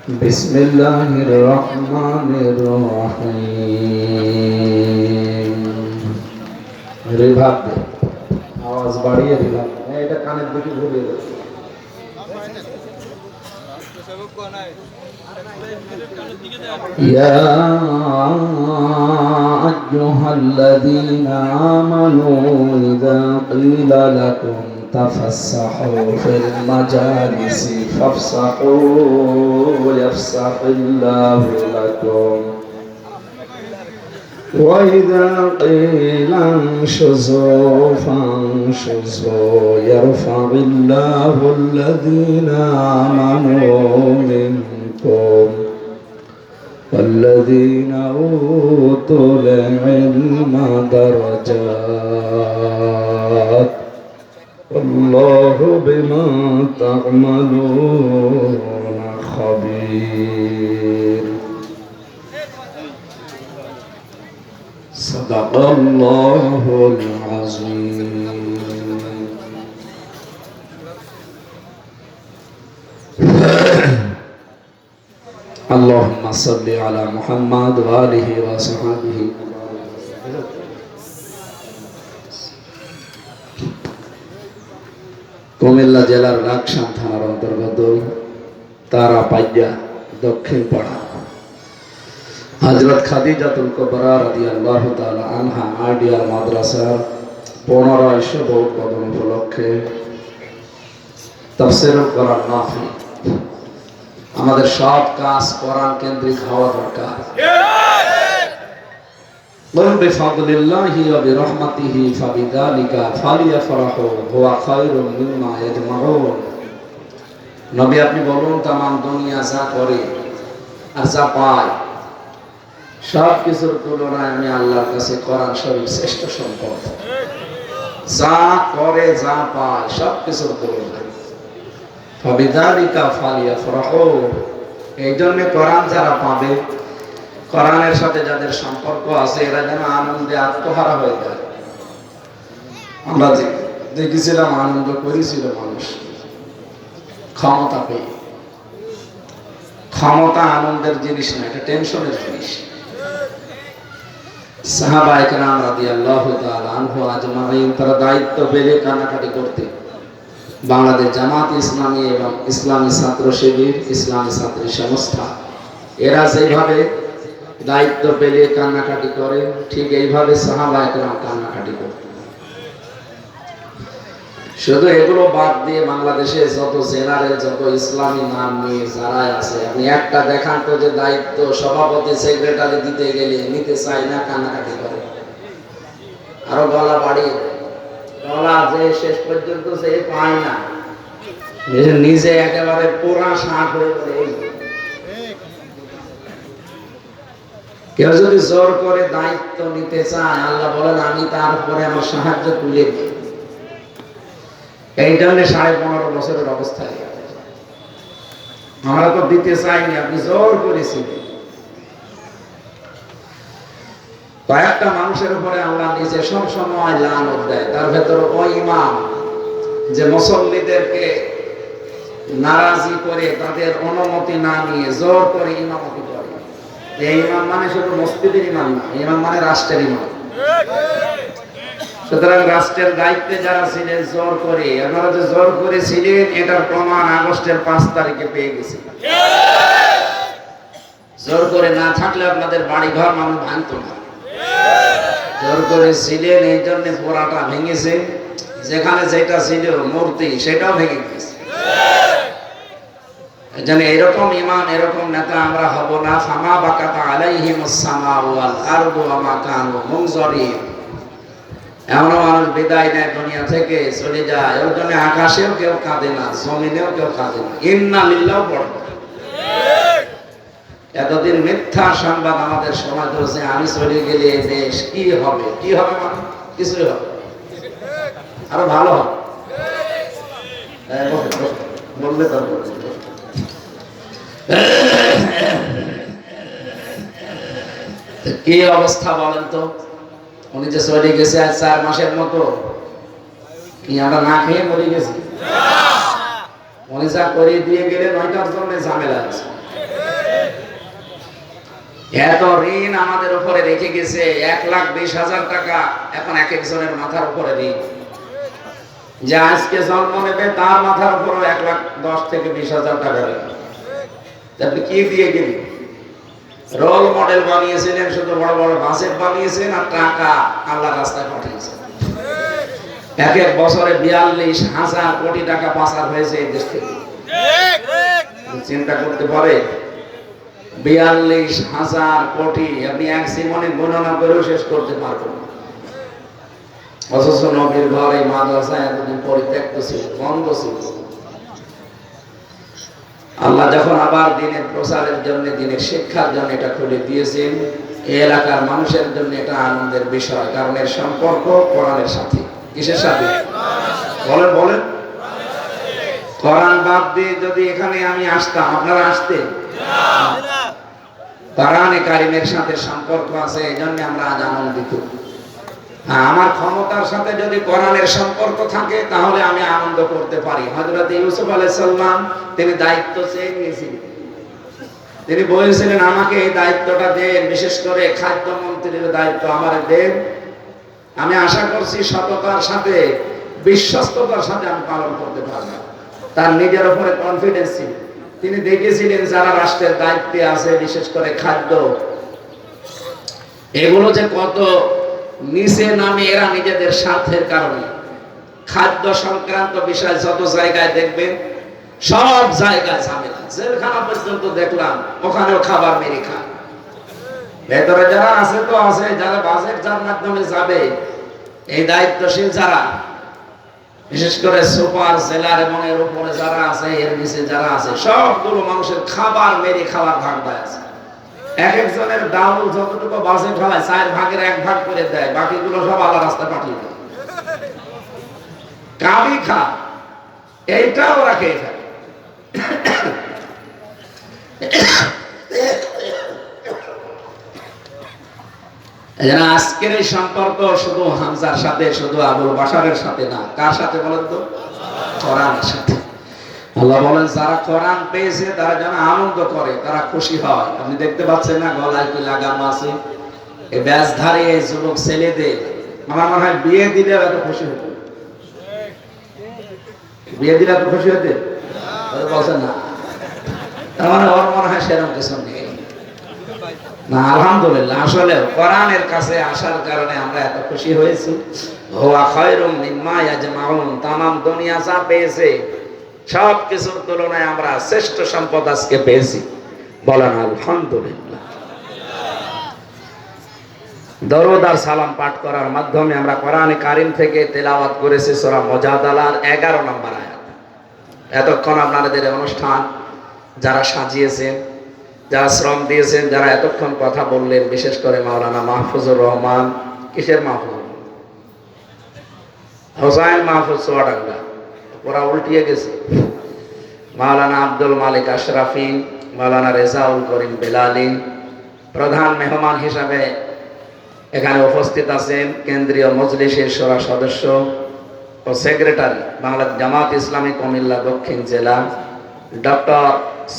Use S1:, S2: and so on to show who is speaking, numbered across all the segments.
S1: بسم الله الرحمن الرحيم রিভাব দে আওয়াজ বাড়িয়ে রিভাব এটা কানের দিকে ঘুরিয়ে দে يا أيها الذين آمنوا إذا قيل لكم تفسحوا في المجالس فافسحوا يفسح الله لكم وإذا قيل انشزوا فانشزوا يرفع الله الذين آمنوا منكم والذين أوتوا العلم درجات والله بما تعملون خبير صدق الله العظيم اللهم صل على محمد وآله وصحبه কুমিল্লা জেলার রাকসান থানার অন্তর্গত তারাপাইয়া দক্ষিণ পাড়া হযরত খাদিজাতুল কুবরা রাদিয়াল্লাহু তাআলা আনহা আইডিয়াল মাদ্রাসার 1500 উদ্বোধন উপলক্ষে তাফসীরুল কোরআন মাহফিল। আমাদের সব কাজ কোরআন কেন্দ্রিক হওয়া দরকার। قل بفضل الله وبرحمته فبذلك فليفرحوا هو خير مما يجمعون। নবী আপনি বলুন তামাম দুনিয়া যা করে আর যা পায় সব কিছুর তুলনায় আমি আল্লাহর কাছে কোরআন শরীফ শ্রেষ্ঠ সম্পদ। যা করে যা পায় সব কিছুর তুলনায় فبذلك فليفرحوا। এই জন্য কোরআন যারা পাবে, কোরআনের সাথে যাদের সম্পর্ক আছে এরা যেন আনন্দে আত্মহারা হয়ে যায়। আমরা দেখেছিলাম আনন্দ করেছিল মানুষ ক্ষমতা পেয়ে। ক্ষমতা আনন্দের জিনিস না, এটা টেনশনের জিনিস। সাহাবায়ে কেরাম রাদিয়াল্লাহু তাআলা আনহু আজমাইন তারা দায়িত্ব পেলে কানাকাটি করতে। বাংলাদেশ জামাত ইসলামী এবং ইসলামী ছাত্র শিবির, ইসলামী ছাত্রী সংস্থা এরা যেভাবে দায়িত্ব পেলে কান্নাকাটি করে, ঠিক এইভাবে সাহাবায়ে কেরাম কান্নাকাটি করতেন। শুধু এগুলো বাদ দিয়ে বাংলাদেশে যত জেনারেল, যত ইসলামী নাম নিয়ে যারা আছে, আপনি একটা দেখান তো যে দায়িত্ব সভাপতি সেক্রেটারি দিতে গেলে নিতে চায় না, কান্নাকাটি করে, আরো গলা বাড়িয়ে গলা যে শেষ পর্যন্ত সে পায় না, নিজে একেবারে পোড়া শাক হয়ে পড়ে। কেউ যদি জোর করে দায়িত্ব নিতে চায়, আল্লাহ বলেন আমি তারপরে আমার সাহায্য তুলে দিই। এই জন্য 15.5 বছরের অবস্থায় আমরা তো দিতে চাইনি, আপনি জোর করেছিলেন। কয়েকটা মানুষের উপরে আল্লাহ নিজে সব সময় লানত দেয়, তার ভেতর ওই ইমাম যে মুসল্লিদেরকে নারাজি করে তাদের অনুমতি না নিয়ে জোর করে ইমামতি করে। এই ইমাম মানে শুধু মসজিদের ইমাম না, ইমাম মানে রাষ্ট্রের ইমাম। সুতরাং রাষ্ট্রের দায়িত্বে যারা ছিলেন জোর করে, আপনারা যে জোর করেছিলেন এটার প্রমাণ আগস্টের 5 তারিখে পেয়ে গেছি। জোর করে না থাকলে আপনাদের বাড়ি ঘর মানুষ ভাঙত না। জোর করে ছিলেন এই জন্য পোড়াটা ভেঙেছে, যেখানে যেটা ছিল মূর্তি সেটাও ভেঙে গেছে। এজন্য এরকম ইমাম, এরকম নেতা আমরা হব না। ফামা বাকাতা আলাইহিমুস সামাউ ওয়াল আরদু ওয়া মা কানু মুনজারিন। এমন মানুষ বিদায় নেয় দুনিয়া থেকে, চলে যায়, ওর জন্য আকাশেও কেউ কাঁদে না, জমিনেও কেউ কাঁদে না, ইন্না লিল্লাহ পড়ে। এতদিন মিথ্যা সংবাদ আমাদের সমাজ ধরেছে, আমি চলে গেলে দেশ কি হবে, কি হবে, মানে কিছুই হবে, আরো ভালো হবে। বললে তো কি অবস্থা বলেন তো? উনি যে চলে গেছে আজ 4 মাসের মতো, কি আমরা না খেয়ে মরে গেছি? উনি যা করে দিয়ে গেলে 9টার জন্য ঝামেলা আছে। এত ঋণ আমাদের উপরে রেখে গেছে, 1,20,000 টাকা এখন এক একজনের মাথার উপরে ঋণ। যে আজকে জন্ম নেবে তার মাথার উপর 1,10,000 থেকে 20,000 টাকা ঋণ। আপনি কি দিয়ে গেলেন? রোল মডেল বানিয়েছিলেন, শুধু বড় বড় বাসেট বানিয়েছেন আর টাকা আল্লাহ রাস্তায় পাঠিয়েছেন। এক এক বছরে 42,000 কোটি টাকা পাচার হয়েছে এই দেশ থেকে। চিন্তা করতে পারে 42,000 কোটি আপনি এক জীবনে গণনা করেও শেষ করতে পারবেন না। অথচ নবীর ঘর এই মাদ্রাসা এতদিন পরিত্যক্ত ছিল, বন্ধ ছিল। আল্লাহ যখন আবার দিনের প্রচারের জন্য, দিনের শিক্ষার জন্য এটা খুলে দিয়েছেন, এই এলাকার মানুষের জন্য এটা আনন্দের বিষয়। কারণ এর সম্পর্ক কোরআনের সাথে। কিসের সাথে? বলেন বলেন। কোরআন বাদ দিয়ে যদি এখানে আমি আসতাম, আপনারা আসতেন? কোরআনে কারিমের সাথে সম্পর্ক আছে, এই জন্য আমরা আজ আনন্দিত। আমার ক্ষমতার সাথে যদি কোরআনের সম্পর্ক থাকে তাহলে আমি আনন্দ করতে পারি। হযরত ইউসুফ আলাইহিস সালাম তিনি দায়িত্ব চেয়ে নিয়েছিলেন। তিনি বলেছিলেন আমাকে এই দায়িত্বটা দেন, বিশেষ করে খাদ্য মন্ত্রীর দায়িত্ব আমারে দেন। আমি আশা করছি সততার সাথে, বিশ্বস্ততার সাথে আমি পালন করতে পারব। তার নিজের উপরে কনফিডেন্স ছিল। তিনি দেখেছিলেন যারা রাষ্ট্রের দায়িত্বে আছে, বিশেষ করে খাদ্য, এগুলো যে কত নিচে নামে এরা নিজেদের স্বার্থের কারণে। খাদ্য সংক্রান্ত বিষয় যত জায়গায় দেখবেন, সব জায়গায় ঝামেলা। জেলখানা পর্যন্ত দেখলাম, ওখানেও খাবার মেরে খায়। ভেতরে যারা আছে তো আছে, যারা বাজেট যার মাধ্যমে যাবে, এই দায়িত্বশীল যারা, বিশেষ করে সুপার জেলার এবং এর উপরে যারা আছে, এর নিচে যারা আছে, সবগুলো মানুষের খাবার মেরে খাওয়ার ভাগদায় আছে। এক একজনের ডাউল যতটুকু বাজেট হয় 4 ভাগের 1 ভাগ করে দেয়, বাকিগুলো সব আল্লাহ রাস্তায় পাঠিয়ে দেয়। কাবি খা, এইটা ওরা খেয়ে থাকে। আজকের এই সম্পর্ক শুধু হামজার সাথে, শুধু আবুল বাশারের সাথে না, কার সাথে বলেন তো? কোরআনের সাথে। আল্লাহ বলেন যারা কোরআন পেয়েছে তারা যেন আনন্দ করে, তারা খুশি হয়। আপনি দেখতে পাচ্ছেন না গলায় কি লাগানো আছে? এই ব্যাজধারী এই যুবক ছেলেদের আমার মনে হয় বিয়ে দিলে এত খুশি হতো। বিয়ে দিলে এত খুশি হতে বলছেন না? তার মানে ওর মনে হয় সেরকম কিছু নেই না। আলহামদুলিল্লাহ, আসলে কোরআনের কাছে আসার কারণে আমরা এত খুশি হয়েছি। হুয়া খায়রুম মিম্মা ইয়াজমাউন, তামাম দুনিয়া যা পেয়েছে সব কিছুর তুলনায় আমরা শ্রেষ্ঠ সম্পদ আজকে পেয়েছি। বলেন আলহামদুলিল্লাহ। দরুদ আর সালাম পাঠ করার মাধ্যমে আমরা কোরআনে কারিম থেকে তেলাওয়াত করেছি সূরা মুজাদালার 11 নম্বর আয়াত। এতক্ষণ আপনাদের অনুষ্ঠান যারা সাজিয়েছেন, যারা শ্রম দিয়েছেন, যারা এতক্ষণ কথা বললেন, বিশেষ করে মাওলানা মাহফুজুর রহমান, কিসের মাহফুজ? হোসাইন মাহফুজ চুয়াডাঙ্গা, ওরা উল্টিয়ে গেছে। মাওলানা আব্দুল মালিক আশরাফি, মাওলানা রেজাউল করিম বেলালি, প্রধান মেহমান হিসাবে এখানে উপস্থিত আছেন কেন্দ্রীয় মজলিসের শোরা সদস্য ও সেক্রেটারি বাংলাদেশ জামাত ইসলামী কুমিল্লা দক্ষিণ জেলা ডক্টর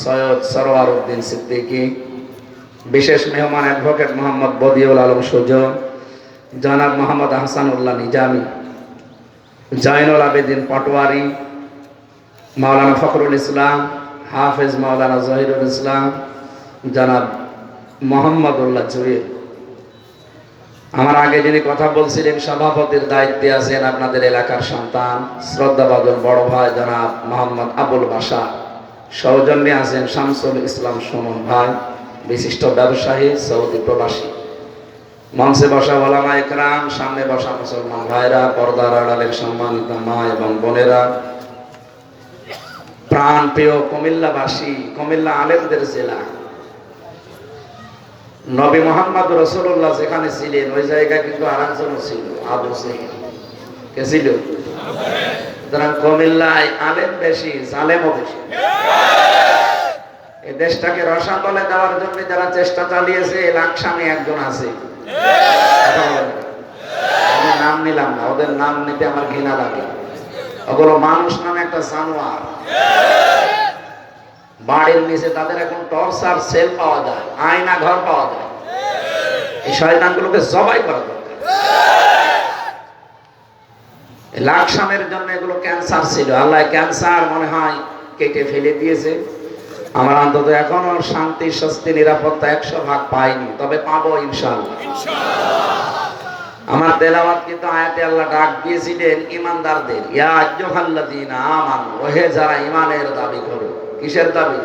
S1: সৈয়দ সরওয়ার উদ্দিন সিদ্দিকী, বিশেষ মেহমান অ্যাডভোকেট মোহাম্মদ বদিউল আলম সুজন, জনাব মোহাম্মদ আহসানুল্লাহ নিজামী, জয়নুল আবেদিন পাটোয়ারি, মাওলানা ফখরুল ইসলাম, হাফেজ মাওলানা জহিরুল ইসলাম, জনাব মোহাম্মদুল্লাহ জুয়েল। আমার আগে যিনি কথা বলছিলেন সভাপতির দায়িত্বে আছেন আপনাদের এলাকার সন্তান শ্রদ্ধাভাজন বড় ভাই জনাব মোহাম্মদ আবুল বাশার। সৌজন্যে আছেন শামসুল ইসলাম সুমন ভাই, বিশিষ্ট ব্যবসায়ী সৌদি প্রবাসী। মঞ্চে বসা ওলামা ইকরাম, সামনে বসা মুসলমান ভাইরা, পর্দার আড়ালের সম্মানিত মা এবং বোনেরা, প্রাণ প্রিয় কুমিল্লাবাসী, কুমিল্লা আলেমদের জেলা। নবী মোহাম্মদ রাসূলুল্লাহ যেখানে ছিলেন ওই জায়গায় কিন্তু আরেকজন ছিল, আবু জেহেল। কে ছিল? সুতরাং কুমিল্লায় আলেম বেশি, জালেমও বেশি। এই দেশটাকে রসাতলে দেওয়ার জন্য যারা চেষ্টা চালিয়েছে, লাকসামে একজন আছে। আমি নাম নিলাম না, ওদের নাম নিতে আমার ঘৃণা লাগে। ওগুলো মানুষ নামে একটা জানোয়ার। বাড়ির নিচে তাদের এখন টর্চার সেল পাওয়া যায়, আয়না ঘর পাওয়া যায়। এই শয়তানগুলোকে জবাই করা দরকার। লাকসামের জন্য এগুলো ক্যান্সার ছিল, আল্লাহ ক্যান্সার মনে হয় কেটে ফেলে দিয়েছে। আমরা অন্তত এখনো শান্তি, স্বস্তি, নিরাপত্তা 100% পাইনি, তবে পাবো ইনশাআল্লাহ। আমার তেলাওয়াত কিন্তু আয়াতে আল্লাহ ডাক দিয়েছিলেন ইমানদারদের, ইয়া আইয়ুহাল্লাযীনা আমানু, ওহে যারা ঈমানের দাবি করো। কিসের দাবি?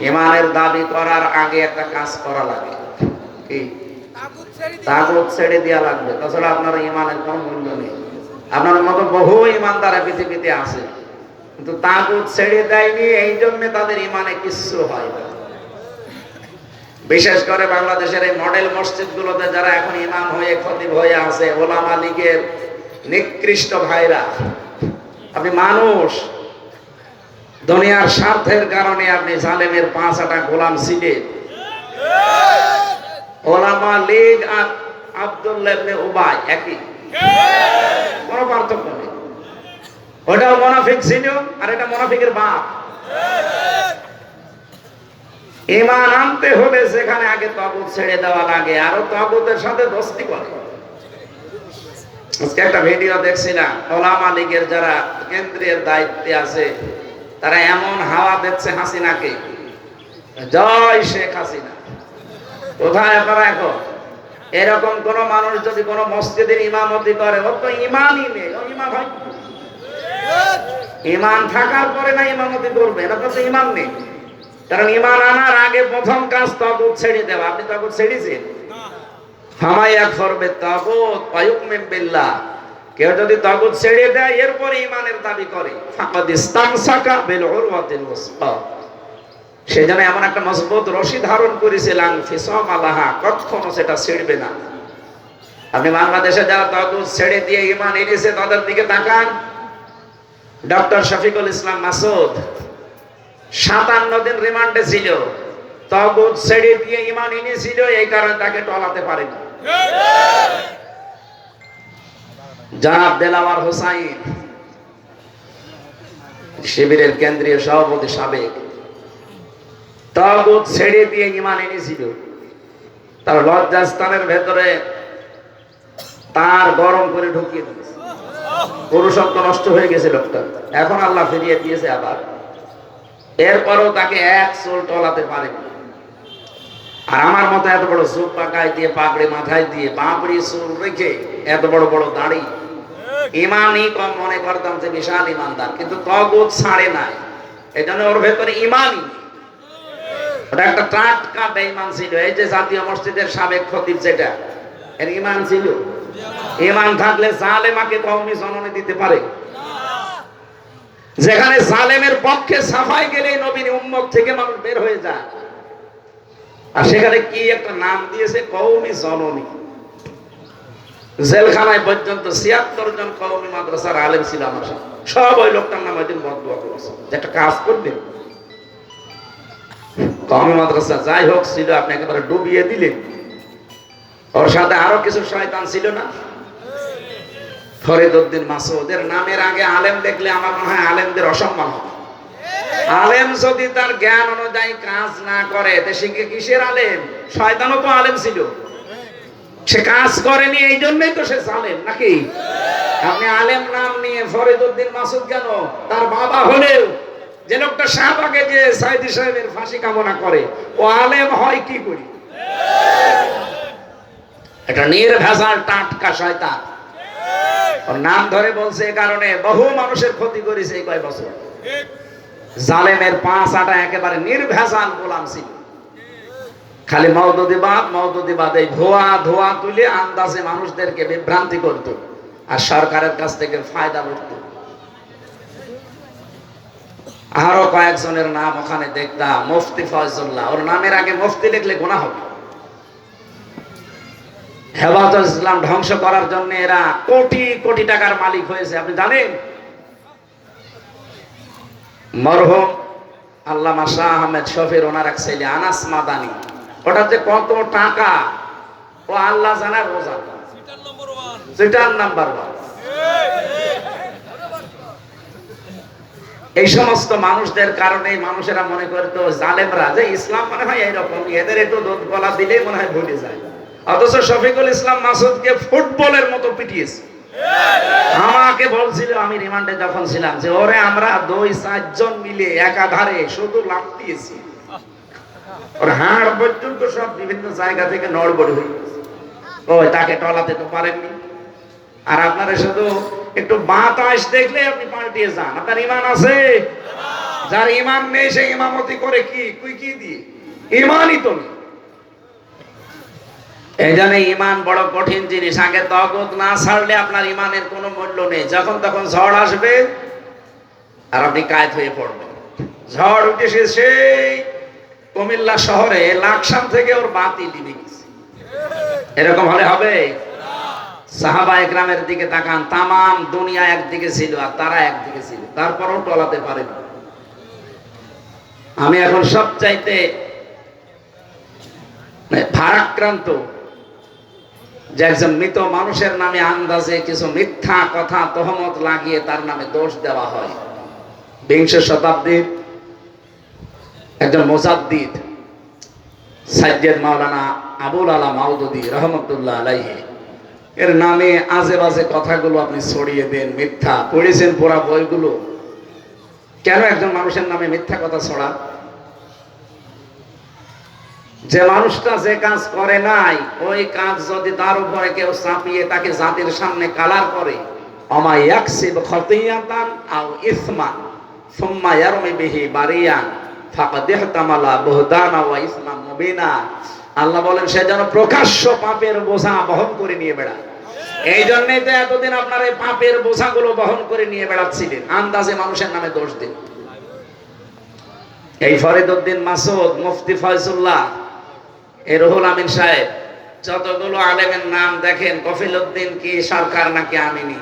S1: ঈমানের দাবি করার আগে একটা কাজ করা লাগে। কি? তাগুত ছেড়ে দেওয়া লাগবে, তাছাড়া আপনার ঈমানের কোনো মূল্য নেই। আপনার মতো বহু ঈমানদার পৃথিবীতে আছে, কিন্তু তাগুত ছেড়ে দেয়নি, এই জন্য তাদের ঈমানে কিচ্ছু হয় না। বিশেষ করে বাংলাদেশের এই মডেল মসজিদগুলোতে যারা এখন ইমাম হয়ে খতিব হয়ে আছে, ওলামা লীগের নিকৃষ্ট ভাইরা। আপনি মানুষ, দুনিয়ার স্বার্থের কারণে আপনি জালেমের 5 আটা গোলাম ছিলেন। ওলামা লীগ আর আব্দুল্লাহ ইবনে উবাই একই, কোনো পার্থক্য নেই। ওটাও মুনাফিক ছিল আর এটা মুনাফিকের বাপ। ঈমান আনতে হলে সেখানে আগে তাগুত ছেড়ে দেওয়া লাগে, আরো তাগুতের সাথে দোস্তি করে। আজকে একটা ভিডিও দেখছিলাম, ওলামা লীগের যারা কেন্দ্রের দায়িত্বে আছে তারা এমন হাওয়া দিচ্ছে হাসিনাকে, জয় শেখ হাসিনা। কোথায় আপনারা এখন? এরকম কোন মানুষ যদি কোন মসজিদের ইমামতি করে, ওর তো ঈমানই নেই, ও ইমাম হয়? ঈমান থাকার পরে না ইমামতি করবে, এটা তো ঈমান নেই। কারণ ঈমান আনার আগে প্রথম কাজ তাগুত ছেড়ে দেওয়া। আপনি তাগুত ছেড়েছেন? হামায়া করবে তাগুত ওয়ায়ুমিন বিল্লাহ। কেউ যদি তাগুত ছেড়ে দেয় এরপরে ঈমানের দাবি করে, ফাকাদ ইসতামসাকা বিল উরওয়াতিল ওয়াসকা, সেজন্য এমন একটা মজবুত রশি ধারণ করেছিলাম, ফিসাম আলাহা, কখনো সেটা ছিড়বে না। আপনি বাংলাদেশে যারা তাগুত ছেড়ে দিয়ে ঈমান এনেছে তাদের দিকে তাকান। ডক্টর শফিকুল ইসলাম মাসুদ 57 দিন রিমান্ডে ছিল, তাগুত ছেড়ে দিয়ে ঈমান এনেছিল, এই কারণে তাকে টলাতে পারেনি। জনাব দেলাওয়ার হোসাইন শিবিরের কেন্দ্রীয় সভাপতি সাবেক, তাগুত ছেড়ে দিয়ে ঈমান এনেছিল। তার লজ্জাস্থানের ভেতরে তার গরম করে ঢুকিয়ে দিয়েছে, পুরুষত্ব নষ্ট হয়ে গেছে লোকটা। এখন আল্লাহ ফিরিয়ে দিয়েছে আবার, এরপরও তাকে এক চুল টলাতে পারেনি। আর আমার মতো এত বড় চুল পাকায় দিয়ে, পাগড়ি মাথায় দিয়ে, বাপড়ি চুল রেখে, এত বড় বড় দাড়ি, ইমানই কম মনে করতাম যে বিশাল ইমানদার, কিন্তু তাগুত ছাড়ে নাই, এই জন্য ওর ভেতরে ইমানই। ওটা একটা টাটকা বেঈমান ছিল। এই যে জাতীয় মসজিদের সাবেক খতিব, যেটা এর ইমান ছিল। ইমান থাকলে জালেমাকে কওমি জননী দিতে পারে? যেখানে জালেমের পক্ষে সাফাই গেলে নবীর উম্মত থেকে মানুষ বের হয়ে যায়, আর সেখানে কি একটা নাম দিয়েছে, কওমি জননী। জেলখানায় পর্যন্ত 76 জন কওমি মাদ্রাসার আলেম ছিল আমার সাথে, সব ওই লোকটার নাম ওইদিন বদদুয়া করেছে যে একটা কাজ করবেন। কওমি মাদ্রাসা যাই হোক ছিল, আপনি একেবারে ডুবিয়ে দিলেন। ওর সাথে আরো কিছু শয়তান ছিল না? ফরিদউদ্দিন মাসুদের নামের আগে আলেম দেখলে আমার মনে হয় আলেমদের অসম্মান হবে। আলেম যদি তার জ্ঞান অনুযায়ী কাজ না করে, সে কিসের আলেম? শয়তানও তো আলেম ছিল, সে কাজ করেনি, এই জন্যই তো সে জালেম, নাকি? আপনি আলেম নাম নিয়ে ফরিদউদ্দিন মাসুদ কেন? তার বাবা হলেও যে লোকটা শাহবাগে যে সাইদি সাহেবের ফাঁসি কামনা করে, ও আলেম হয় কি করি? এটা নির্ভেজাল টাটকা শয়তান। ওর নাম ধরে বলছে এ কারণে বহু মানুষের ক্ষতি করেছে এই কয় বছর। জালেমের 5 আটা একেবারে নির্ভেজাল গোলাম ছিল, খালি মওদুদিবাদ এই ধোয়া ধোয়া তুলে আন্দাজে মানুষদেরকে বিভ্রান্তি করত আর সরকারের কাছ থেকে ফায়দা লুটত। আরো কয়েকজনের নাম ওখানে দেখতাম, মুফতি ফয়জুল্লাহ, ওর নামের আগে মুফতি লিখলে গুনাহ হবে। হেফাজত ইসলাম ধ্বংস করার জন্য এরা কোটি কোটি টাকার মালিক হয়েছে, আপনি জানেন? মরহুম আল্লামা শাহ আহমেদ শফির, ওনার এক ছেলে আনাস মাদানী, ওটা যে কত টাকা ও আল্লাহ জানার, ও জানে। Seater number 1। এই সমস্ত মানুষদের কারণে মানুষেরা মনে করতো জালেমরা যে ইসলাম মনে হয় এইরকম, এদের একটু দুধ গলা দিলেই মনে হয় ভুলে যায়। অথচ শফিকুল ইসলাম মাসুদকে ফুটবলের মতো পিটিয়েছে। আমাকে বলছিল, আমি রিমান্ডে যখন ছিলাম, যে ওরে আমরা 2-4 জন মিলে একাধারে শুধু লাফ দিয়েছি, ওর হাড় পর্যন্ত সব বিভিন্ন জায়গা থেকে নড়বড় হয়ে গেছে। ওই তাকে টলাতে তো পারেননি। আর আপনারা শুধু একটু বাতাস দেখলে আপনি পাল্টিয়ে যান। আপনার ঈমান আছে? যার ঈমান নেই সে ইমামতি করে কি দিয়ে? ঈমানই তো নেই। এই জন্য ঈমান বড় কঠিন জিনিস। আগে তাগুত না ছাড়লে আপনার ঈমানের কোনো মূল্য নেই। যখন তখন ঝড় আসবে আর আপনি কায়েত হয়ে পড়বেন। ঝড় উঠেছে সেই কুমিল্লা শহরে, লাকসাম থেকে ওর বাতি লিভে গেছে। এরকম হলে হবে? সাহাবা একরামের দিকে তাকান, তামাম দুনিয়া একদিকে ছিল আর তারা একদিকে ছিল, তারপরও টলাতে পারেনি। আমি এখন সবচাইতে ভারাক্রান্ত যে একজন মৃত মানুষের নামে আন্দাজে কিছু মিথ্যা কথা তহমত লাগিয়ে তার নামে দোষ দেওয়া হয়। 20 শতাব্দীর একজন মুজাদ্দিদ সাইয়্যিদ মাওলানা আবুল আলা মাওদুদী রহমতুল্লাহ আলাইহি এর নামে আজে বাজে কথাগুলো আপনি ছড়িয়ে দেন, মিথ্যা। পড়েছেন পুরা বইগুলো। কেন একজন মানুষের নামে মিথ্যা কথা ছড়া? যে মানুষটা যে কাজ করে নাই, ওই কাজ যদি তার উপরে কেউ চাপিয়ে তাকে জাতির সামনে কালার করে, আমা ইয়াকসিব খাতিয়াতান আও ইসমান সুম্মা ইয়ারমি বিহি বারিয়ান ফাকাদ ইহতামালা বুহতানা ওয়া ইসমান মুবিনা। আল্লাহ বলেন সে যেন প্রকাশ্য পাপের বোঝা বহন করে নিয়ে বেড়ায়। এই জন্যই তো এতদিন আপনার এই পাপের বোঝাগুলো বহন করে নিয়ে বেড়াচ্ছিলেন, আন্দাজে মানুষের নামে দোষ দিন। এই ফরিদউদ্দিন মাসুদ, মুফতি ফয়জুল্লাহ, এই রুহুল আমিন সাহেব, যতগুলো আলেমের নাম দেখেন, কফিলউদ্দিন কি সরকার নাকি আমিনী,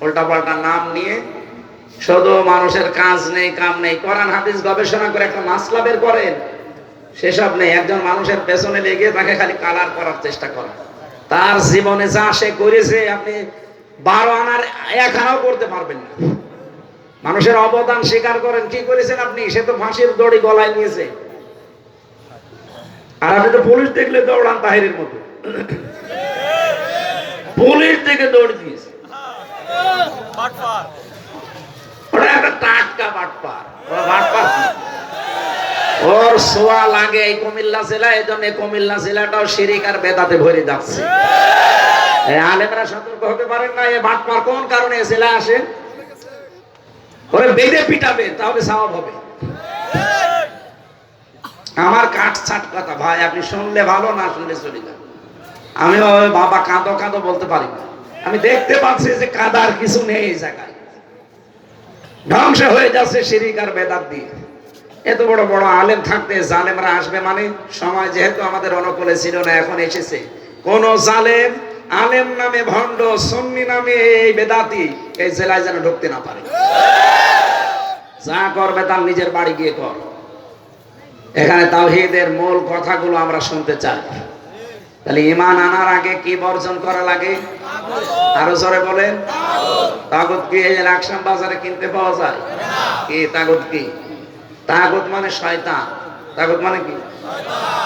S1: উল্টা পাল্টা নাম নিয়ে শুধু মানুষের কাজ নেই, কাম নেই। কোরআন হাদিস গবেষণা করে একটা মাসলা বের করেন, সেসব নেই। একজন মানুষের পেছনে লেগে তাকে খালি কালার করার চেষ্টা করেন। তার জীবনে যা সে করেছে আপনি 12 আনার 1 আনাও করতে পারবেন না। মানুষের অবদান স্বীকার করেন, কি করেছেন আপনি? সে তো ফাঁসির দড়ি গলায় নিয়েছে, আর আপনি তো পুলিশ দেখলে দৌড়ান তাহিরের মতো। পুলিশ থেকে দৌড় দিয়েছে, ওটা একটা টাটকা বাটপার। বাটপার ওর সোয়া লাগে এই কুমিল্লা জেলা, এই জন্য কুমিল্লা জেলাটাও শিরিক আর বেদাতে ভরে যাচ্ছে। আলেমরা সতর্ক হতে পারেন না, এই বাটপার কোন কারণে জেলা আসে? ওরে বেঁধে পিটাবে, তাহলে সওয়াব হবে। আমার কাট ছাট কথা ভাই, আপনি শুনলে ভালো, না শুনলে চলে যান। আমি ওই বাবা কাঁদো কাঁদো বলতে পারি না। আমি দেখতে পাচ্ছি যে কাদার কিছু নেই এই জায়গায়, ধ্বংস হয়ে যাচ্ছে শিরিক আর বেদাত দিয়ে। এত বড় বড় আলেম থাকতে জালেমরা আসবে মানে? সময় যেহেতু আমাদের অনুকূলে ছিল না, এখন এসেছে। কোন জালেম আলেম নামে ভণ্ড, সুন্নি নামে এই বেদাতি এই জেলায় যেন ঢুকতে না পারে। যা করবে তার নিজের বাড়ি গিয়ে কর। এখানে তাওহীদের মূল কথাগুলো আমরা শুনতে চাই। তাহলে ঈমান আনার আগে কি বর্জন করা লাগে? আরো জোরে বলেন। তাগুত কি? এই লাকসাম বাজারে কিনতে পাওয়া যায় কি? তাগুত কি? তাগুত মানে শয়তান। তাগুত মানে কি?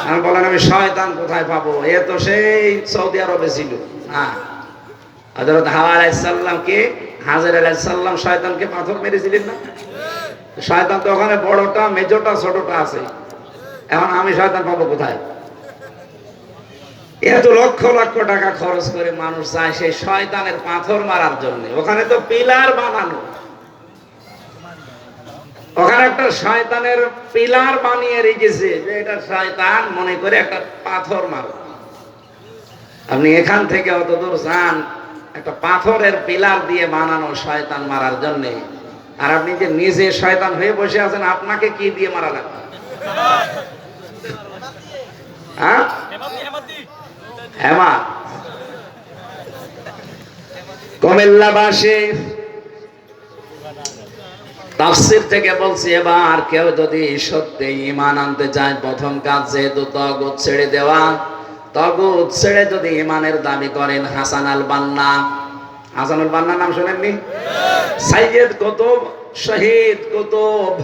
S1: আমি বলেন আমি শয়তান কোথায় পাবো? এ তো সেই সৌদি আরবে ছিল। হ্যাঁ, হযরত হাওয়া আলাইহিস সালাম কে, হাজর আলাইহিস সালাম শয়তানকে পাথর মেরেছিলেন না? শয়তান তো ওখানে বড়টা, মেজোটা, ছোটটা আছে। এখন আমি শয়তান পাবো কোথায়? এত লক্ষ লক্ষ টাকা খরচ করে মানুষ যায় সেই শয়তানের পাথর মারার জন্য। ওখানে তো পিলার বানানো, ওখানে একটা শয়তানের পিলার বানিয়ে রেখেছে যে এটা শয়তান মনে করে একটা পাথর মারো। আপনি এখান থেকে অত দূর যান একটা পাথরের পিলার দিয়ে বানানো শয়তান মারার জন্য, আর আপনি যে নিজে শয়তান হয়ে বসে আছেন, আপনাকে কি দিয়ে মারা লাগবে? হ্যাঁ, হেমা কুমিল্লাবাসী তাফসীর থেকে বলছি, এবার কেউ যদি সত্যি ঈমান আনতে চায়, প্রথম কাজ যেহেতু তাগুত ছেড়ে দেওয়া, তাগুত ছেড়ে যদি ঈমানের দাবি করেন, হাসান আল বান্না, হাসান আল বান্নার নাম শুনেননি? সাইয়্যিদ কুতুব শহীদ কুতুব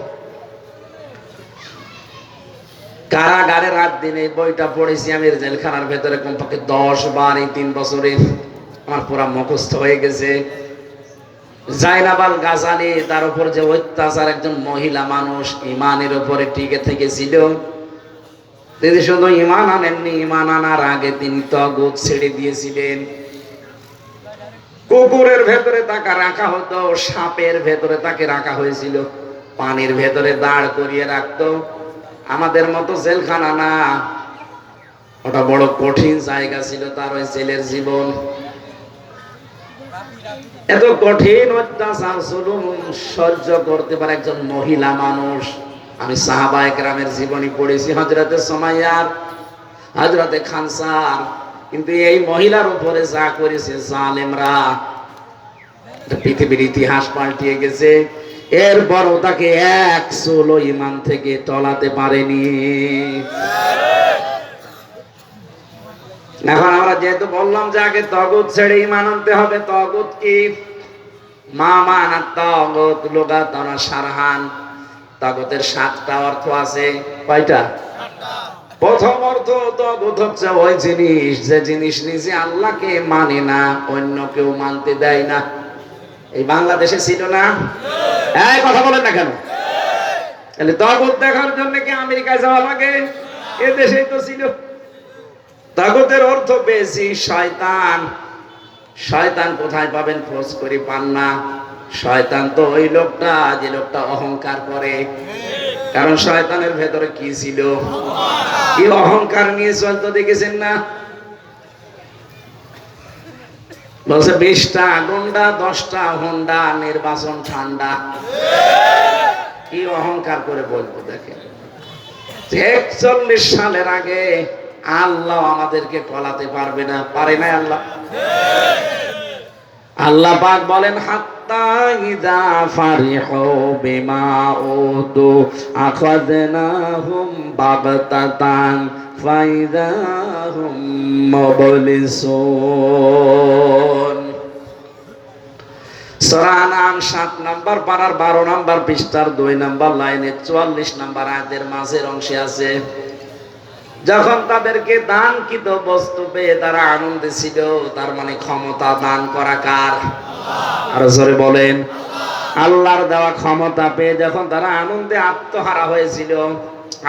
S1: কারাগারে রাত দিন। এই বইটা পড়েছি আমি জেলখানার ভেতরে কমপক্ষে 10 বার এই 3 বছরে। আমার পুরা মুখস্থ হয়ে গেছে। জাইনাবাল গাজালি, তার উপর যে অত্যাচার, একজন মহিলা মানুষ ইমানের উপরে টিকে থেকেছিল। তিনি শুধু ইমান আনেননি, ইমান আনার আগে তিনি তাগুত ছেড়ে দিয়েছিলেন। কুকুরের ভেতরে তাকে রাখা হতো, সাপের ভেতরে তাকে রাখা হয়েছিল, পানির ভেতরে দাঁড় করিয়ে রাখতো। আমাদের মতো জেলখানা না, ওটা বড় কঠিন জায়গা ছিল তার ওই জেলের জীবন। এত কঠিন অত্যাচার জুলুম সহ্য করতে পারে একজন মহিলা মানুষ। আমি সাহাবায়ে কেরামের জীবনী পড়েছি, হযরতে সুমাইয়ার, হযরতে খানসার, কিন্তু এই মহিলার উপরে যা করেছে জালেমরা, পৃথিবীর ইতিহাস পাল্টিয়ে গেছে। এরপরও তাকে এক চুলো ঈমান থেকে টলাতে পারেনি। এখন আমরা যেহেতু বললাম যে আগে তাগুত ছেড়ে ঈমান আনতে হবে। তাগুত কি? মা মানা তাগুত লুগাতান শারহান। তাগুতের 7টা অর্থ আছে। কয়টা? প্রথম অর্থ তাগুত হচ্ছে ওই জিনিস, যে জিনিস নিজে আল্লাহকে মানে না, অন্য কেউ মানতে দেয় না। এই বাংলাদেশে ছিল না? এই কথা বলেন না কেন? তাহলে তাগুত দেখার জন্য কি আমেরিকায় যাওয়া লাগে? এ দেশেই তো ছিল। তাগুতের অর্থ পেয়েছি শয়তান। শয়তান কোথায় পাবেন? খোঁজ করে পান না। শয়তান তো ওই লোকটা যে লোকটা অহংকার করে। কারণ শয়তানের ভেতরে কি ছিল? কি অহংকার নিয়ে চলতে দেখেছেন না? বলছে 20টা গুন্ডা, 10টা হুন্ডা, নির্বাচন ঠান্ডা। কি অহংকার করে বলবো দেখেন। 41 সালের আগে আল্লাহ আমাদেরকে টলাতে পারবে না। পারে না আল্লাহ? আল্লাহ পাক বলেন হাত্তা ইযা ফারিহু বিমা উতু আখাযনাহুম বাগতাতান ফাইযা হুম মুবলিসুন। সূরা আনআম 7 নম্বর পারার 12 নম্বর পৃষ্ঠার 2 নম্বর লাইনে 44 নম্বর আয়াতের মাঝের অংশে আছে, যখন তাদেরকে দানকৃত বস্তু পেয়ে তারা আনন্দে ছিল, তার মানে ক্ষমতা দান করা কার? আরো জোরে বলেন। আল্লাহর দেওয়া ক্ষমতা পেয়ে যখন তারা আনন্দে আত্মহারা হয়েছিল,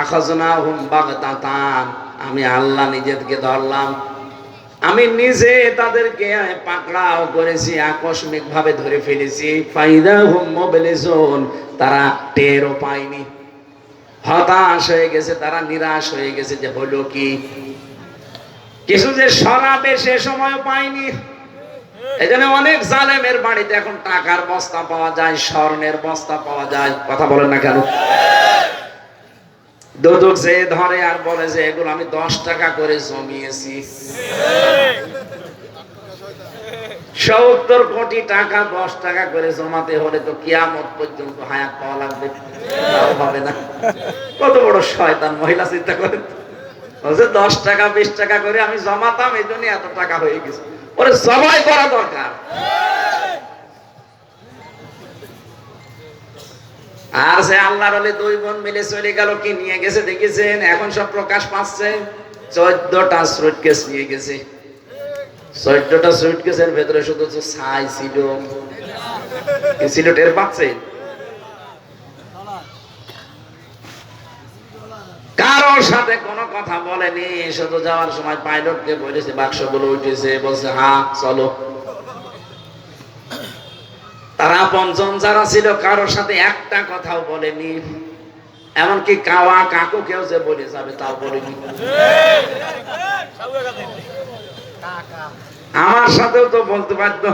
S1: আখাযনাহুম বাগতাতান, আমি আল্লাহ নিজেকে ধরলাম, আমি নিজে তাদেরকে পাকড়াও করেছি, আকস্মিক ভাবে ধরে ফেলেছি। ফাইদা হুম মুবলিসুন, তারা টেরও পায়নি। হতাশ হয়ে গেছে তারা, নিরাশ হয়ে গেছে যে হলো কি। কিছু যে সরাবে সে সময় পায়নি। এজন্য অনেক জালেমের বাড়িতে এখন টাকার বস্তা পাওয়া যায়, স্বর্ণের বস্তা পাওয়া যায়। কথা বলেন না কেন? দুদক যে ধরে আর বলে যে এগুলো আমি 10 টাকা করে জমিয়েছি। 70 কোটি টাকা 10 টাকা করে জমাতে হলে তো কিয়ামত পর্যন্ত হায়াত পাওয়া লাগবে, তাও হবে না। কত বড় শয়তান মহিলা, চিন্তা করেন। বলছে 10 টাকা 20 টাকা করে আমি জমাতাম, এই জন্য এত টাকা হয়ে গেছে। ওরে জবাই করা দরকার। আর সে আল্লাহর ওলি 2 বোন মিলে চলে গেল, কি নিয়ে গেছে দেখেছেন? এখন সব প্রকাশ পাচ্ছে। 14টা সুটকেস নিয়ে গেছে। 14টা সুটকেসের ভেতরে শুধু ছাই ছিল। কি ছিল টের পাচ্ছেন? কারোর সাথে কোনো কথা বলেনি, শুধু যাওয়ার সময় পাইলটকে বলেছে বাক্সগুলো উঠেছে, বলছে হ্যাঁ চলো। তারা 5জন যারা ছিল কারোর সাথে একটা কথাও বলেনি, এমনকি কাওয়া কাকু কেউ যে বলে যাবে তাও বলেনি। আমার সাথেও তো বলতে পারতো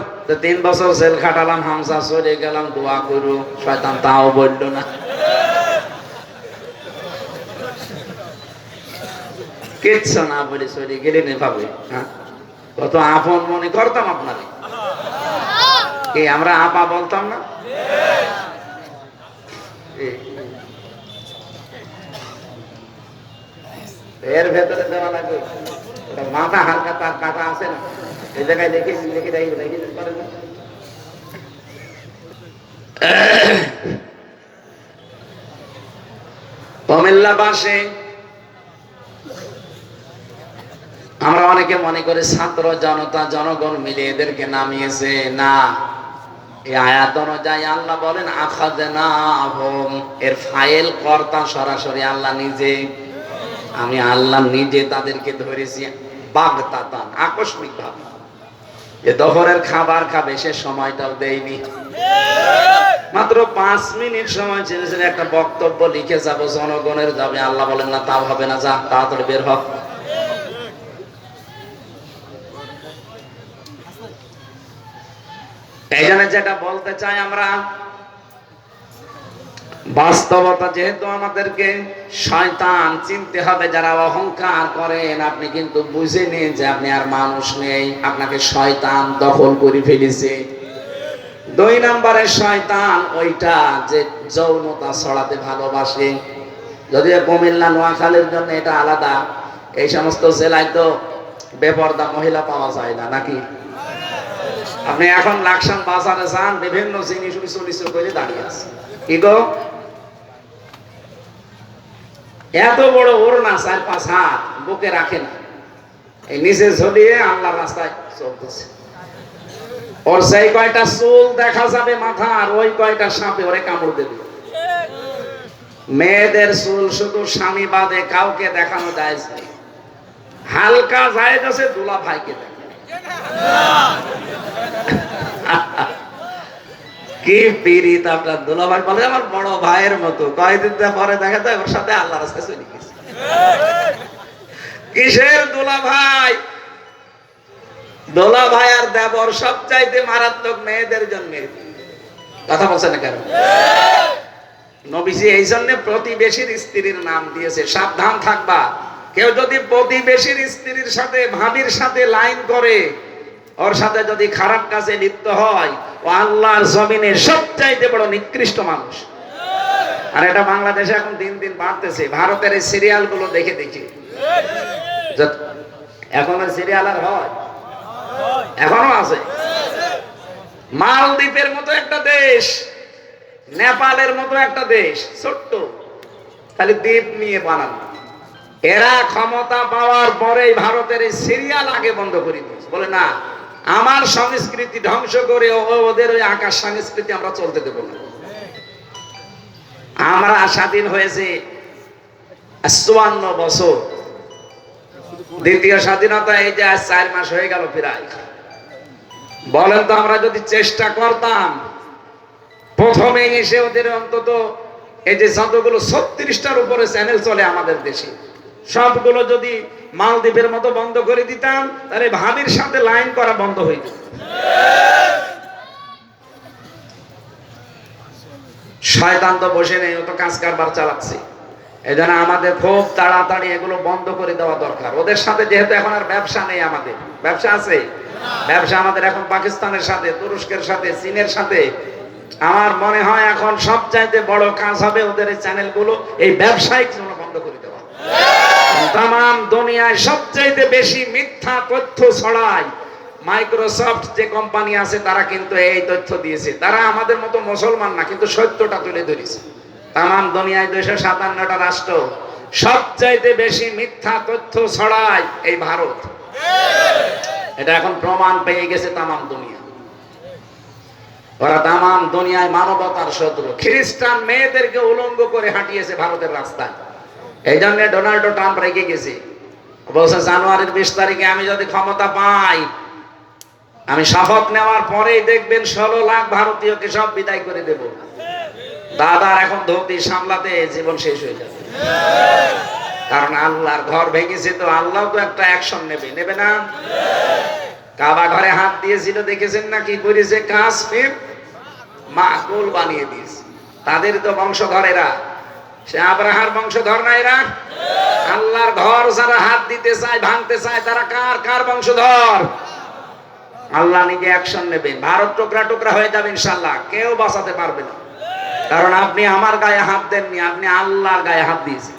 S1: 3 বছর জেল খাটালাম, হামসা চলে গেলাম, দোয়া করু, শয়তান তাও বললো না। কিচ্ছু না বলে চলে গেলেন এভাবে। হ্যাঁ, কত আপন মনে করতাম আপনারে। কি আমরা আপা বলতাম না? এর ভেতরে দেওয়া লাগবে মাথা হালকা, তার কাটা আছে না, এই জায়গায় দেখে দেখে দেখে দেখে কুমিল্লা বাসে আমরা অনেকে মনে করে ছাত্র জনতা জনগণ মিলে এদেরকে নামিয়েছে। না, এই আয়াত অনুযায়ী আল্লাহ বলেন আখাযনাহুম, এর ফাইল কর্তা সরাসরি আল্লাহ নিজে। আমি আল্লাহ নিজে তাদেরকে ধরেছি বাগতাতান, আকস্মিক ভাবে। যে দুপুরের খাবার খাবে সে সময়টাও দেয়নি, মাত্র 5 মিনিট সময় ছেড়ে ছেড়ে একটা বক্তব্য লিখে যাবো, জনগণের যাবে। আল্লাহ বলেন না, তাও হবে না, যা তাড়াতাড়ি বের হ। এই জন্য যেটা বলতে চাই আমরা, বাস্তবতা যেহেতু আমাদেরকে শয়তান চিনতে হবে। যারা অহংকার করেন, আপনি কিন্তু বুঝে নিন যে আপনি আর মানুষ নেই, আপনাকে শয়তান দখল করে ফেলেছে। 2 নম্বরে শয়তান ওইটা যে যৌনতা ছড়াতে ভালোবাসে। যদিও কুমিল্লা নোয়াখালীর জন্য এটা আলাদা, এই সমস্ত জেলায় তো বেপরদা মহিলা পাওয়া যায় না, নাকি? আপনি এখন লাকসাম বাজারে যান, বিভিন্ন জিনিস চলিস করে দাঁড়িয়ে আছে। কি গো, এত বড় ওড়না 4-5 হাত বুকে রাখে না, এই নিচে ঝুলিয়ে আল্লাহ রাস্তায় চলতেছে। ওর সেই কয়টা চুল দেখা যাবে মাথার, ওই কয়টা সাপে ওরে কামড় দেবে। মেয়েদের চুল শুধু স্বামী বাদে কাউকে দেখানো যায় না, হালকা জায়েজ আছে দুলা ভাইকে দেখে। কি পীড়িত আপনার দুলা ভাই, বলে আমার বড় ভাইয়ের মতো। কয়েকদিন পরে দেখা যায় ওর সাথে আল্লাহ রাস্তায় চলে গেছে। কিসের দুলা ভাই? দোলা ভাই আর দেবর সবচাইতে মারাত্মক মেয়েদের জন্য। কথা বলছেন না কেন? নবীজি এই জন্য প্রতিবেশীর স্ত্রীর নাম দিয়েছে, সাবধান থাকবা। কেউ যদি প্রতিবেশীর স্ত্রীর সাথে ভাবির সাথে লাইন করে, ওর সাথে যদি খারাপ কাজে লিপ্ত হয়, ও আল্লাহর জমিনের সবচাইতে বড় নিকৃষ্ট মানুষ। আর এটা বাংলাদেশে এখন দিন দিন বাড়তেছে। ভারতের এই সিরিয়াল গুলো দেখে দেখে, এখন সিরিয়াল আর হয়? এখনো আছে। মালদ্বীপের মতো একটা দেশ, নেপালের মতো একটা দেশ, ছোট্ট, খালি দ্বীপ নিয়ে বানানো। এরা ক্ষমতা পাওয়ার পরেই ভারতের এই সিরিয়াল আগে বন্ধ করে দিয়েছে। বলে না, আমার সংস্কৃতি ধ্বংস করে ওদের ওই আকাশ সংস্কৃতি আমরা চলতে দেব না। আমরা স্বাধীন হয়েছে 54 বছর, দ্বিতীয় স্বাধীনতা এই যে আজ 4 মাস হয়ে গেল প্রায়। বলেন তো, আমরা যদি চেষ্টা করতাম প্রথমে এসে ওদের অন্তত এই যে যতগুলো 36টার উপরে চ্যানেল চলে আমাদের দেশে, সবগুলো যদি মালদ্বীপের মতো বন্ধ করে দিতাম, তাহলে ভাবির সাথে লাইন করা বন্ধ হয়ে যেত। শয়তান তো বসে নেই, ও তো কাজ কারবার চালাচ্ছে। এই জন্য আমাদের খুব তাড়াতাড়ি এগুলো বন্ধ করে দেওয়া দরকার। ওদের সাথে যেহেতু এখন আর ব্যবসা নেই, আমাদের ব্যবসা আছে। ব্যবসা আমাদের এখন পাকিস্তানের সাথে, তুরস্কের সাথে, চীনের সাথে। আমার মনে হয় এখন সবচাইতে বড় কাজ হবে ওদের এই চ্যানেলগুলো এই ব্যবসায়িক জন্য বন্ধ করে দেওয়া। তাম দুনিয়ায় সবচাইতে বেশি মিথ্যা তথ্য ছড়ায় মাইক্রোসফট যে কোম্পানি আছে, তারা কিন্তু এই তথ্য দিয়েছে। তারা আমাদের মতো মুসলমান না, কিন্তু সত্যটা তুলে ধরেছে। তাম দুনিয়ায় 257টা রাষ্ট্র, সবচাইতে বেশি মিথ্যা তথ্য ছড়ায় এই ভারত। এটা এখন প্রমাণ পেয়ে গেছে তাম দুনিয়া। ওরা তাম দুনিয়ায় মানবতার শত্রু। খ্রিস্টান মেয়েদেরকে উলঙ্গ করে হাঁটিয়েছে ভারতের রাস্তায়। এই জন্য ডোনাল্ড ট্রাম্প রেগে গেছে, বলছে জানুয়ারির 20 তারিখে আমি যদি ক্ষমতা পাই, আমি শপথ নেওয়ার পরেই দেখবেন 16 লাখ ভারতীয়কে সব বিদায় করে দেব। দাদার এখন ধুতি সামলাতে জীবন শেষ হয়ে যাবে। কারণ আল্লাহর ঘর ভেঙেছে, তো আল্লাহ তো একটা অ্যাকশন নেবে না? কাবা ঘরে হাত দিয়েছিল, দেখেছেন না কি করেছে? কাশ্মীর মাকুল বানিয়ে দিয়েছে। তাদের তো বংশধরেরা, সে আব্রাহার বংশধর না এরা? আল্লাহর ঘর যারা হাত দিতে চায়, ভাঙতে চায়, তারা কার বংশধর? আল্লাহ নিজে অ্যাকশন নেবেন। ভারত টুকরা টুকরা হয়ে যাবে ইনশাআল্লাহ, কেউ বাঁচাতে পারবে না। কারণ আপনি আমার গায়ে হাত দেননি, আপনি আল্লাহর গায়ে হাত দিয়েছেন।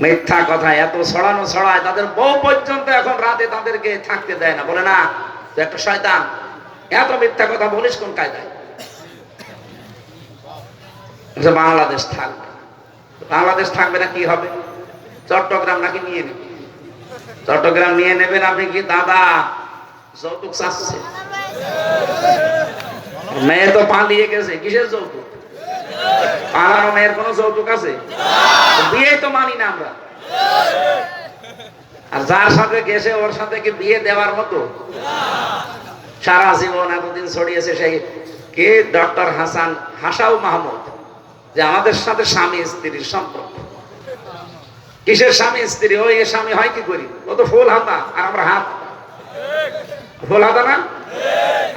S1: মিথ্যা কথা এত ছড়ায়, তাদের বউ পর্যন্ত এখন রাতে তাদেরকে থাকতে দেয় না। বলে না, তুই একটা শয়তান, এত মিথ্যা কথা বলিস কোন কায়দায়? বাংলাদেশ থাকবে। বাংলাদেশ থাকবে না কি হবে? চট্টগ্রাম নাকি নিয়ে নেবে? চট্টগ্রাম নিয়ে নেবেন আপনি কি দাদা যৌতুক চাচ্ছে? মেয়ে তো পালিয়ে গেছে, কিসের যৌতুক? পালানো মেয়ের কোনো যৌতুক আছে? বিয়ে তো মানি না আমরা। আর যার সাথে গেছে ওর সাথে কি বিয়ে দেওয়ার মতো? সারা জীবন এতদিন ছড়িয়েছে সেই কে ডক্টর হাসাও মাহমুদ, যে আমাদের সাথে স্বামী স্ত্রীর সম্পর্ক। কিসের স্বামী স্ত্রী? ওই স্বামী হয় কি করি? ও তো ফুল হাতা আর আমরা হাত। ফুল হাতা না?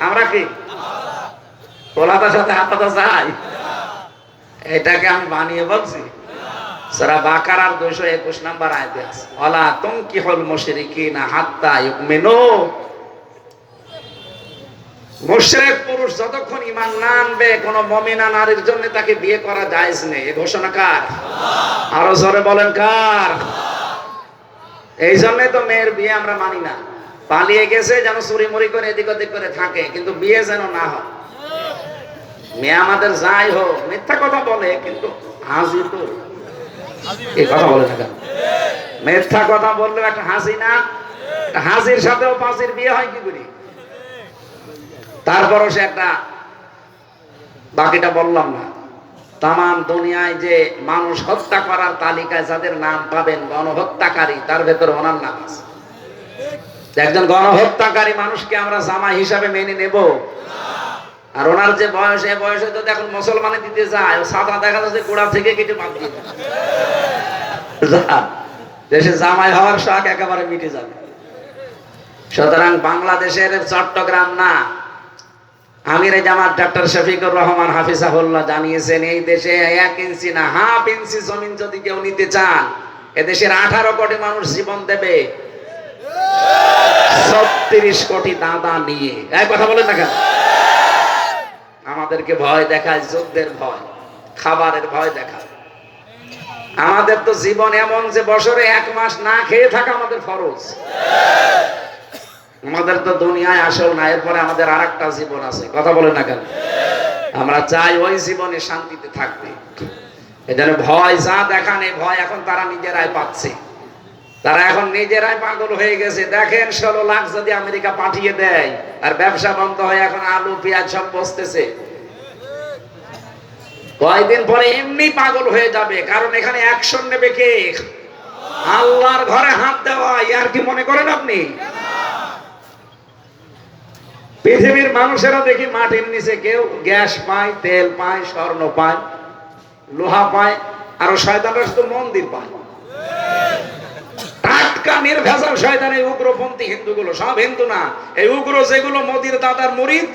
S1: আমরা কি ফুল হাতার সাথে হাত হাতা যাই? এটাকে আমি বানিয়ে বলছি। সূরা বাকারার 221 নম্বর আয়াতে আছে, ওয়ালা তুনকিহুল মুশরিকিনা হাত্তা ইউমিনু। মুশরিক পুরুষ যতক্ষণ ঈমান না আনবে কোন মুমিনা নারীর জন্য তাকে বিয়ে করা জায়েজ নেই। এই ঘোষণা কার? আরো জোরে বলেন কার? এই জন্যই তো মেয়ের বিয়ে আমরা মানি না। পালিয়ে গেছে যেন চুরি মুড়ি করে এদিক ওদিক করে থাকে, কিন্তু বিয়ে যেন না হয়। মেয়ে আমাদের যাই হোক মিথ্যা কথা বলে, কিন্তু হাসি তো এই কথা বলে না কেন? মিথ্যা কথা বললে একটা হাসি না? হাসির সাথেও পাঁচির বিয়ে হয় কি করি? তারপরও সে একটা, বাকিটা বললাম না। তামাম দুনিয়ায় যে মানুষ হত্যা করার তালিকায় যাদের নাম পাবেন গণহত্যাকারী, তার ভেতরে ওনার নাম আছে। একজন গণহত্যাকারী মানুষকে আমরা জামাই হিসাবে মেনে নেব? আর ওনার যে বয়স, এই বয়সে যদি এখন মুসলমানে দিতে যায়, সাদা দেখা যাচ্ছে গোড়া থেকে কেটে বাদ দিয়ে দেশে জামাই হওয়ার শখ একেবারে মিটে যাবে। সুতরাং বাংলাদেশের চট্টগ্রাম না, আমিরে জামাত ডক্টর শফিকুর রহমান হাফিজাহুল্লাহ জানিয়েছেন, এই দেশে 1 ইঞ্চি না হাফ ইঞ্চি জমিন যদি কেউ নিতে চান, এদেশের 18 কোটি মানুষ জীবন দেবে 36 কোটি দাদা নিয়ে। এই কথা বলেন না কেন? আমাদেরকে ভয় দেখায়, যুদ্ধের ভয়, খাবারের ভয় দেখায়। আমাদের তো জীবন এমন যে বছরে 1 মাস না খেয়ে থাকা আমাদের ফরজ। আমাদের তো দুনিয়ায় আসল না, এরপরে আমাদের আরেকটা জীবন আছে। কথা বলে না কেন? আমরা চাই ওই জীবনে শান্তিতে থাকতে। এজন্য ভয় যা দেখান, এই ভয় এখন তারা নিজেরাই পাচ্ছে। তারা এখন নিজেরাই পাগল হয়ে গেছে। দেখেন 16 লাখ যদি আমেরিকা পাঠিয়ে দেয় আর ব্যবসা বন্ধ হয়ে এখন আলু পেঁয়াজ সব বসতেছে, কয়েকদিন পরে এমনি পাগল হয়ে যাবে। কারণ এখানে অ্যাকশন নেবে কে? আল্লাহর ঘরে হাত দেওয়া। আর কি মনে করেন আপনি? পৃথিবীর মানুষেরা দেখি মাটির নিচে কেউ গ্যাস পায়, তেল পায়, স্বর্ণ পায়, লোহা পায়, আর শয়তানরা শুধু মন্দির পায়। টাটকা নির্ভেজাল শয়তান। এই উগ্রপন্থী হিন্দুগুলো সব হিন্দু না, এই উগ্র যেগুলো মোদির দাদার মুরিদ।